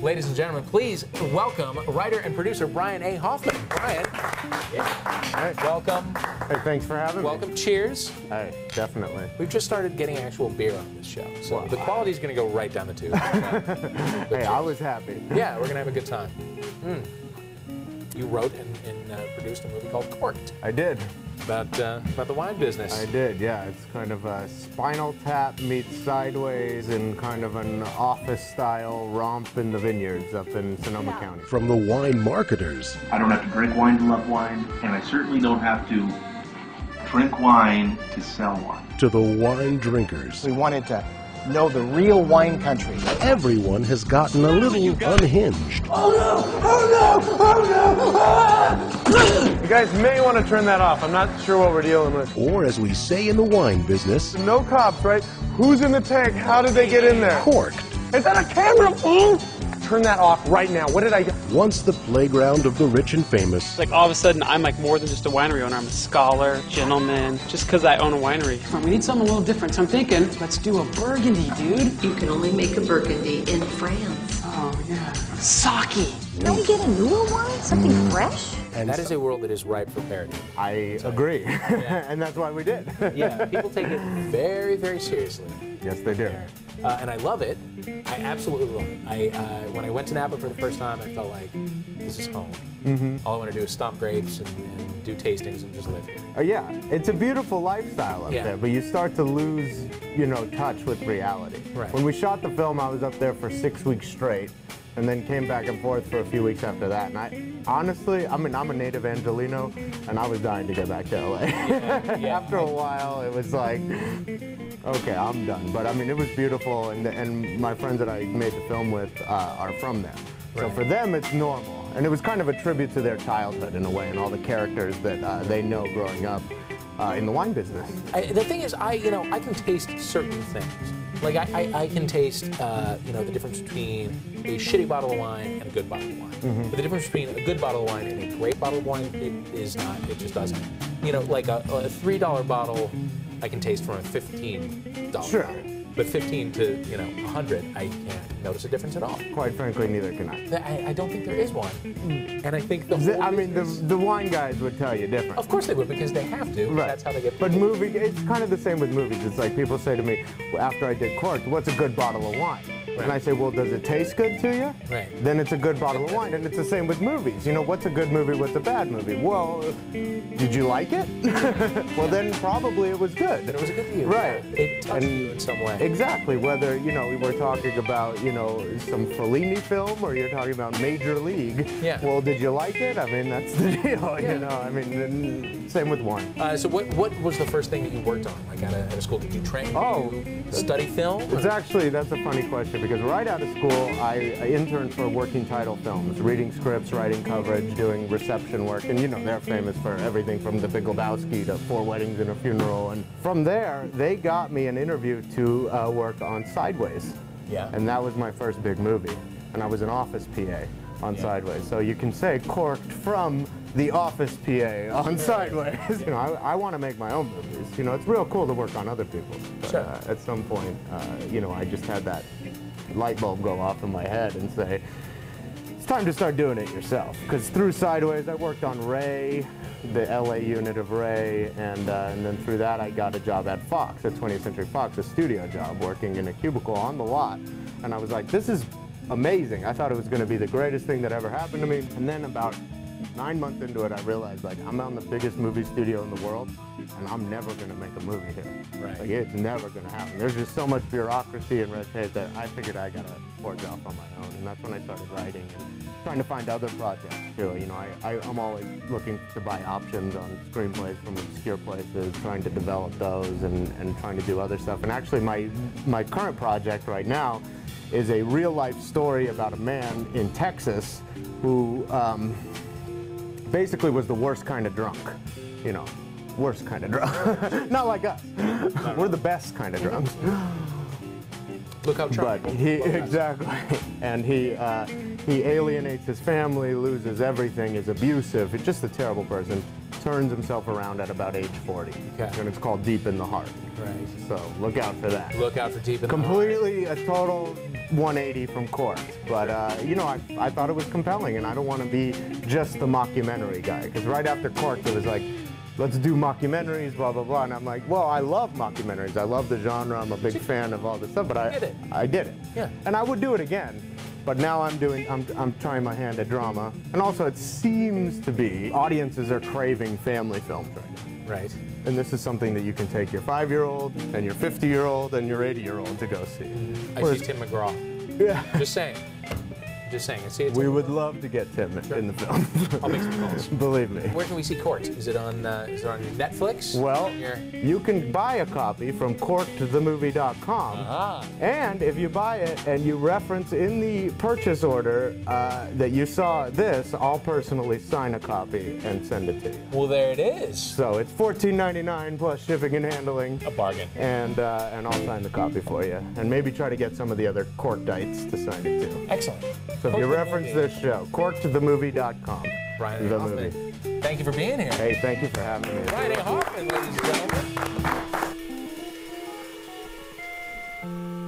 Ladies and gentlemen, please welcome writer and producer Brian A. Hoffman. Brian, Hey. welcome. Hey, thanks for having me. Welcome. Cheers. Hey, definitely. We've just started getting actual beer on this show, so Wow. the quality's going to go right down the tube. Hey, I was happy. Yeah, we're going to have a good time. You wrote and produced a movie called Corked I did. about the wine business. I did, yeah. It's kind of a Spinal Tap meets Sideways in kind of an office-style romp in the vineyards up in Sonoma County. From the wine marketers I don't have to drink wine to love wine, and I certainly don't have to drink wine to sell wine. to the wine drinkers, We wanted to know the real wine country. everyone has gotten a little unhinged. You guys may want to turn that off. I'm not sure what we're dealing with. Or as we say in the wine business, No cops, right? Who's in the tank? How did they get in there? corked. Is that a camera, fool? Turn that off right now. What did I do? Once the playground of the rich and famous, Like all of a sudden, I'm like more than just a winery owner. I'm a scholar, gentleman, just because I own a winery. We need something a little different. So I'm thinking, let's do a Burgundy, dude. You can only make a Burgundy in France. Oh yeah, sake. Don't we get a newer wine? Something fresh? And that is a world that is ripe for parody. I agree. And that's why we did. Yeah, people take it very, very seriously. Yes, they do. And I love it. I absolutely love it. When I went to Napa for the first time, I felt like this is home. All I want to do is stomp grapes and do tastings and just live here. Yeah, it's a beautiful lifestyle up Yeah. there, but you start to lose, touch with reality. Right. When we shot the film, I was up there for 6 weeks straight, and then came back and forth for a few weeks after that. And I honestly, I'm a native Angelino, and I was dying to get back to LA. Yeah. After a while, it was like, okay, I'm done. But I mean, it was beautiful, and my friends that I made the film with are from there. So Right. for them, it's normal. And it was kind of a tribute to their childhood in a way, and all the characters that they know growing up in the wine business. The thing is, I can taste certain things. Like I can taste, the difference between a shitty bottle of wine and a good bottle of wine. But the difference between a good bottle of wine and a great bottle of wine, it is not. It just doesn't. Like a $3 bottle, I can taste from a $15 Sure. bottle. But 15 to 100, I can't notice a difference at all. Quite frankly, neither can I. I don't think there is one. And I think the wine guys would tell you different. Of course they would, because they have to. Right. That's how they get. But it's kind of the same with movies. It's like people say to me, after I did Corked, what's a good bottle of wine? Right. And I say, well, does it taste good to you? Right. Then it's a good bottle of wine. And it's the same with movies. What's a good movie, what's a bad movie? Well, did you like it? Well, then probably it was good. Then it was a good to you. Right. Yeah. It touched you in some way. Exactly. Whether, we were talking about, some Fellini film or you're talking about Major League. Yeah. Well, did you like it? I mean, that's the deal, same with wine. So what was the first thing that you worked on? Like at a school, did you train? Oh. Study film? That's a funny question, because right out of school, I interned for Working Title Films, reading scripts, writing coverage, doing reception work, and they're famous for everything from The Big Lebowski to 4 Weddings and a Funeral. And from there, they got me an interview to work on Sideways. Yeah. And that was my first big movie. And I was an office PA on Sideways. So you can say Corked from the office PA on Sideways. I want to make my own movies. It's real cool to work on other people's. But, Sure. at some point, I just had that light bulb go off in my head and say, it's time to start doing it yourself. Because through Sideways, I worked on Ray, the LA unit of Ray, and then through that I got a job at Fox, at 20th Century Fox, a studio job, working in a cubicle on the lot. And I was like, this is amazing. I thought it was going to be the greatest thing that ever happened to me. And then about 9 months into it, I realized, I'm on the biggest movie studio in the world, and I'm never going to make a movie here. Right. It's never going to happen. There's just so much bureaucracy and red tape that I figured I got to forge off on my own. And that's when I started writing and trying to find other projects too. I'm always looking to buy options on screenplays from obscure places, trying to develop those and trying to do other stuff. And actually my current project right now is a real life story about a man in Texas who basically was the worst kind of drunk, worst kind of drunk. Not like us. We're the best kind of drunks. Look how Trump. But exactly, and he alienates his family, loses everything, is abusive. He's just a terrible person. turns himself around at about age 40. Okay. And it's called Deep in the Heart. Right. So look out for that. Look out for Deep in the Heart. Completely a total 180 from Corked. But, you know, I thought it was compelling, and I don't want to be just the mockumentary guy. Because right after Corked, it was like, let's do mockumentaries, blah, blah, blah. And I'm like, well, I love mockumentaries. I love the genre. I'm a big fan of all this stuff. But I did it. Yeah. And I would do it again. But now I'm trying my hand at drama. And also, it seems to be audiences are craving family films right now. Right. And this is something that you can take your 5-year-old and your 50-year-old and your 80-year-old to go see. I see Tim McGraw. Yeah. Just saying. Just saying. I see it. We would love to get Tim in the film. I'll make some calls. Believe me. Where can we see Corked? Is it on Netflix? Well, you can buy a copy from corkedthemovie.com. And if you buy it and you reference in the purchase order that you saw this, I'll personally sign a copy and send it to you. Well, there it is. So it's $14.99 plus shipping and handling. A bargain. And I'll sign the copy for you. And maybe try to get some of the other Corkedites to sign it too. Excellent. So if you reference this show, corkedthemovie.com. Brian A. Hoffman, thank you for being here. Hey, thank you for having me. Brian A. Hoffman, ladies and gentlemen.